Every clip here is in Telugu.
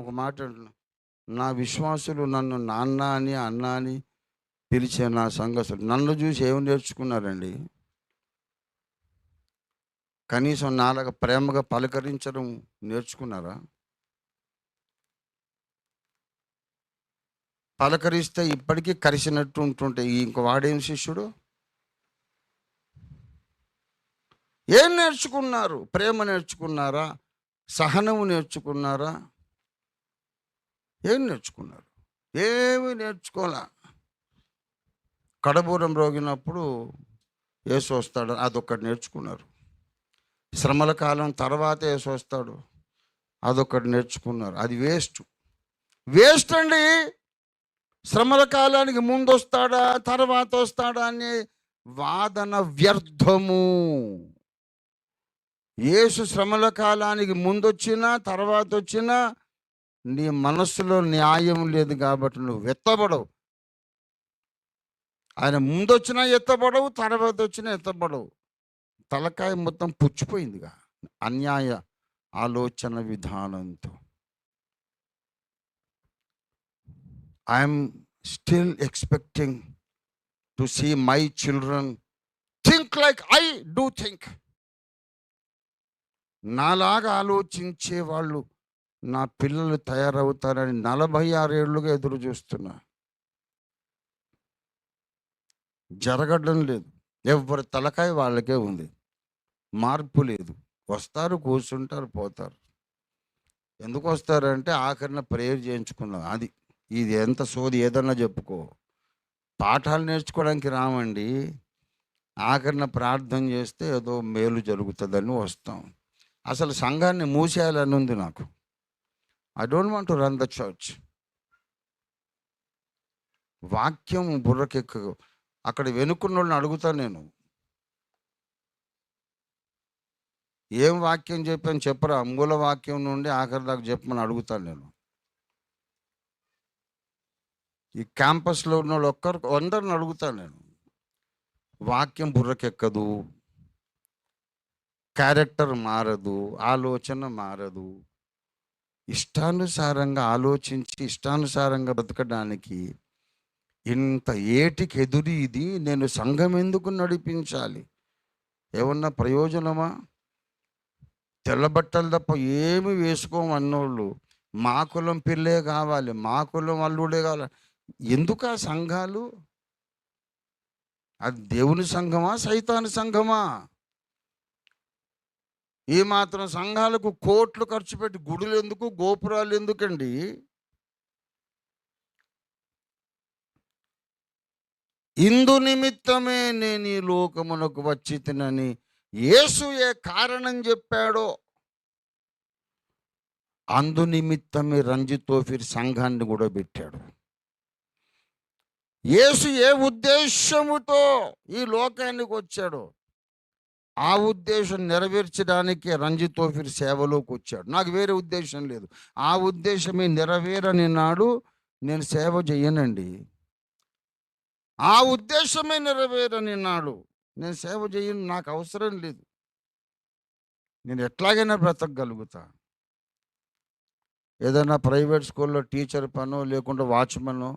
ఒక మాట అంటున్నా, నా విశ్వాసులు నన్ను నాన్న అని అన్న అని పిలిచే నా సంఘస్థులు నన్ను చూసి ఏమి నేర్చుకున్నారండి? కనీసం నాలాగా ప్రేమగా పలకరించడం నేర్చుకున్నారా? పలకరిస్తే ఇప్పటికీ కరిసినట్టు ఉంటుంటే ఇంక వాడేం శిష్యుడు? ఏం నేర్చుకున్నారు? ప్రేమ నేర్చుకున్నారా? సహనము నేర్చుకున్నారా? ఏం నేర్చుకున్నారు? ఏమి నేర్చుకోలే. కడబూరం రోగినప్పుడు యేసు వస్తాడు, అదొక్కటి నేర్చుకున్నారు. శ్రమల కాలం తర్వాత యేసు వస్తాడు, అదొక్కటి నేర్చుకున్నారు. అది వేస్ట్ అండి. శ్రమల కాలానికి ముందు వస్తాడా తర్వాత వస్తాడా అనే వాదన వ్యర్థము. యేసు శ్రమల కాలానికి ముందు వచ్చినా తర్వాత వచ్చినా నీ మనస్సులో న్యాయం లేదు కాబట్టి నువ్వు ఎత్తబడవు. ఆయన ముందు వచ్చినా ఎత్తబడవు, తర్వాత వచ్చినా ఎత్తబడవు. తలకాయ మొత్తం పుచ్చిపోయిందిగా అన్యాయ ఆలోచన విధానంతో. I'm still expecting to see my children think like I do think. నాలాగా ఆలోచించే వాళ్ళు నా పిల్లలు తయారవుతారని 46 ఏళ్ళుగా ఎదురు చూస్తున్నా. జరగడం లేదు. ఎవరి తలకాయ వాళ్ళకే ఉంది, మార్పు లేదు. వస్తారు, కూర్చుంటారు, పోతారు. ఎందుకు వస్తారంటే ఆఖరిన ప్రేయర్ చేయించుకున్నాం. అది ఇది ఎంత సోది ఏదన్నా చెప్పుకో, పాఠాలు నేర్చుకోవడానికి రామండి. ఆఖరిన ప్రార్థన చేస్తే ఏదో మేలు జరుగుతుందని వస్తాం. అసలు సంఘాన్ని మూసేయాలని ఉంది నాకు. I don't want to run the church. వాక్యం బుర్రకెక్క. అక్కడ వెనుకున్న వాళ్ళని అడుగుతాను నేను, ఏం వాక్యం చెప్పాను చెప్పరా? మూల వాక్యం నుండి ఆఖరి దాకా చెప్పమని అడుగుతాను నేను. ఈ క్యాంపస్లో ఉన్న వాళ్ళు అందరిని అడుగుతాను నేను. వాక్యం బుర్రకెక్కదు, క్యారెక్టర్ మారదు, ఆలోచన మారదు. ఇష్టానుసారంగా ఆలోచించి ఇష్టానుసారంగా బ్రతకడానికి ఇంత ఏటికి ఎదురు ఇది. నేను సంఘం ఎందుకు నడిపించాలి? ఏమన్నా ప్రయోజనమా? తెల్లబట్టలు తప్ప ఏమి వేసుకోమన్నోళ్ళు మా కులం పిల్లే కావాలి, మా కులం అల్లుడే కావాలి. ఎందుకు ఆ సంఘాలు? అది దేవుని సంఘమా సైతాను సంఘమా? ఈ మాత్రం సంఘాలకు కోట్లు ఖర్చు పెట్టి గుడులు ఎందుకు, గోపురాలు ఎందుకండి? ఇందు నిమిత్తమే నేను ఈ లోకమునకు వచ్చి తినని యేసు ఏ కారణం చెప్పాడో అందు నిమిత్తమే రంజితోఫీర్ సంఘాన్ని కూడా పెట్టాడు. యేసు ఏ ఉద్దేశముతో ఈ లోకానికి వచ్చాడో ఆ ఉద్దేశం నెరవేర్చడానికి రంజితోఫీర్ సేవలోకి వచ్చాడు. నాకు వేరే ఉద్దేశం లేదు. ఆ ఉద్దేశమే నెరవేరని నాడు నేను సేవ చేయనండి. ఆ ఉద్దేశమే నెరవేరని నాడు నేను సేవ చేయను. నాకు అవసరం లేదు. నేను ఎట్లాగైనా బ్రతకగలుగుతా. ఏదైనా ప్రైవేట్ స్కూల్లో టీచర్ పనో, లేకుంటే వాచ్మనో,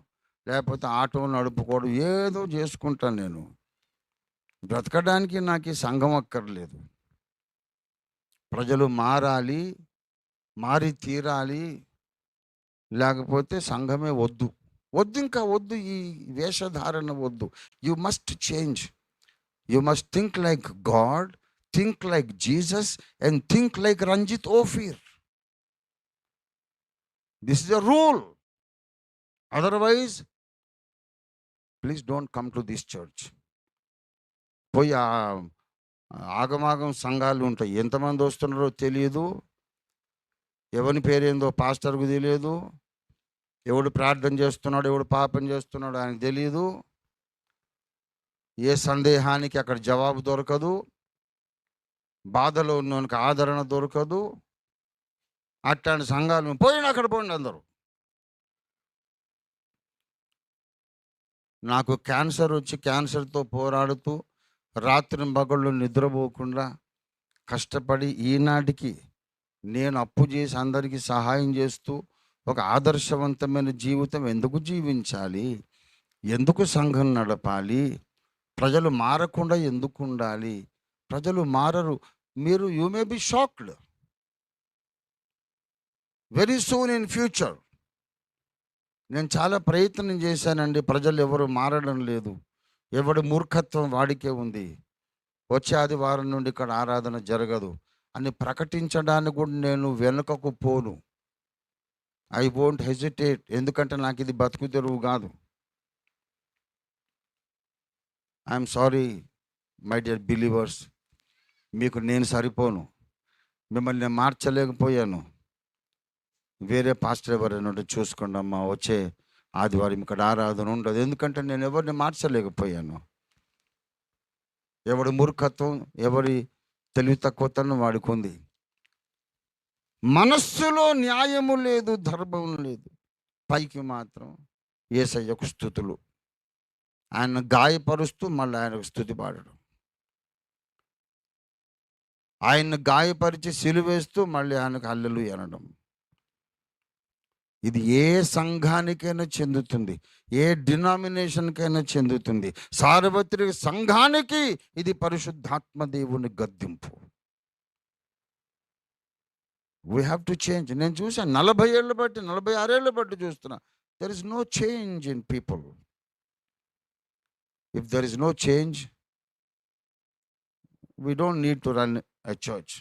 లేకపోతే ఆటో నడుపుకోవడం ఏదో చేసుకుంటాను నేను. బ్రతకడానికి నాకు ఈ సంఘం అక్కర్లేదు. ప్రజలు మారాలి, మారి తీరాలి, లేకపోతే సంఘమే వద్దు. ఇంకా వద్దు, ఈ వేషధారణ వద్దు. You must change. You must think like God, think like Jesus and think like Ranjith Ophir. This is the rule. Otherwise please don't come to this church. పోయి ఆగమాగం సంఘాలు ఉంటాయి. ఎంతమంది వస్తున్నారో తెలియదు, ఎవరి పేరేందో పాస్టర్కు తెలియదు, ఎవడు ప్రార్థన చేస్తున్నాడు, ఎవడు పాపం చేస్తున్నాడు ఆయనకు తెలియదు. ఏ సందేహానికి అక్కడ జవాబు దొరకదు, బాధలో ఉన్నోనికి ఆదరణ దొరకదు. అట్లాంటి సంఘాలు పోయిన అక్కడ పోయింది అందరూ. నాకు క్యాన్సర్ వచ్చి క్యాన్సర్తో పోరాడుతూ రాత్రి పగళ్ళు నిద్రపోకుండా కష్టపడి ఈనాటికి నేను అప్పు చేసి అందరికీ సహాయం చేస్తూ ఒక ఆదర్శవంతమైన జీవితం ఎందుకు జీవించాలి? ఎందుకు సంఘం నడపాలి? ప్రజలు మారకుండా ఎందుకు ఉండాలి? ప్రజలు మారరు. మీరు you may be shocked very soon in future. నేను చాలా ప్రయత్నం చేశానండి. ప్రజలు ఎవరు మారడం లేదు. ఎవడి మూర్ఖత్వం వాడికే ఉంది. వచ్చే ఆదివారం నుండి ఇక్కడ ఆరాధన జరగదు అని ప్రకటించడానికి కూడా నేను వెనుకకు పోను. I won't hesitate. ఎందుకంటే నాకు ఇది బతుకు తెరువు కాదు. I'm sorry my dear believers, మీకు నేను సరిపోను. మిమ్మల్ని నేను మార్చలేకపోయాను. వేరే పాస్టర్ ఎవరైనా ఉంటే చూసుకోండి అమ్మా, వచ్చే ఆదివారం ఇక్కడ ఆరాధన ఉండదు. ఎందుకంటే నేను ఎవరిని మార్చలేకపోయాను. ఎవడి మూర్ఖత్వం, ఎవరి తెలివి తక్కువతనం వాడికి ఉంది. మనస్సులో న్యాయము లేదు, ధర్మం లేదు. పైకి మాత్రం యేసయ్యకు స్తుతులు. ఆయన గాయపరుస్తూ మళ్ళీ ఆయనకు స్తుతి పాడడం. ఆయన్ని గాయపరిచి సిలువేస్తూ మళ్ళీ ఆయనకు హల్లెలూయా అనడం. ఇది ఏ సంఘానికైనా చెందుతుంది, ఏ డినామినేషన్కైనా చెందుతుంది. సార్వత్రిక సంఘానికి ఇది పరిశుద్ధాత్మ దేవుని గద్దింపు. We have to change. నేను చూసాను 40 ఏళ్ళు బట్టి, 46 ఏళ్ళు బట్టి చూస్తున్నా. There is no change in people. If there is no change, we don't need to run a church.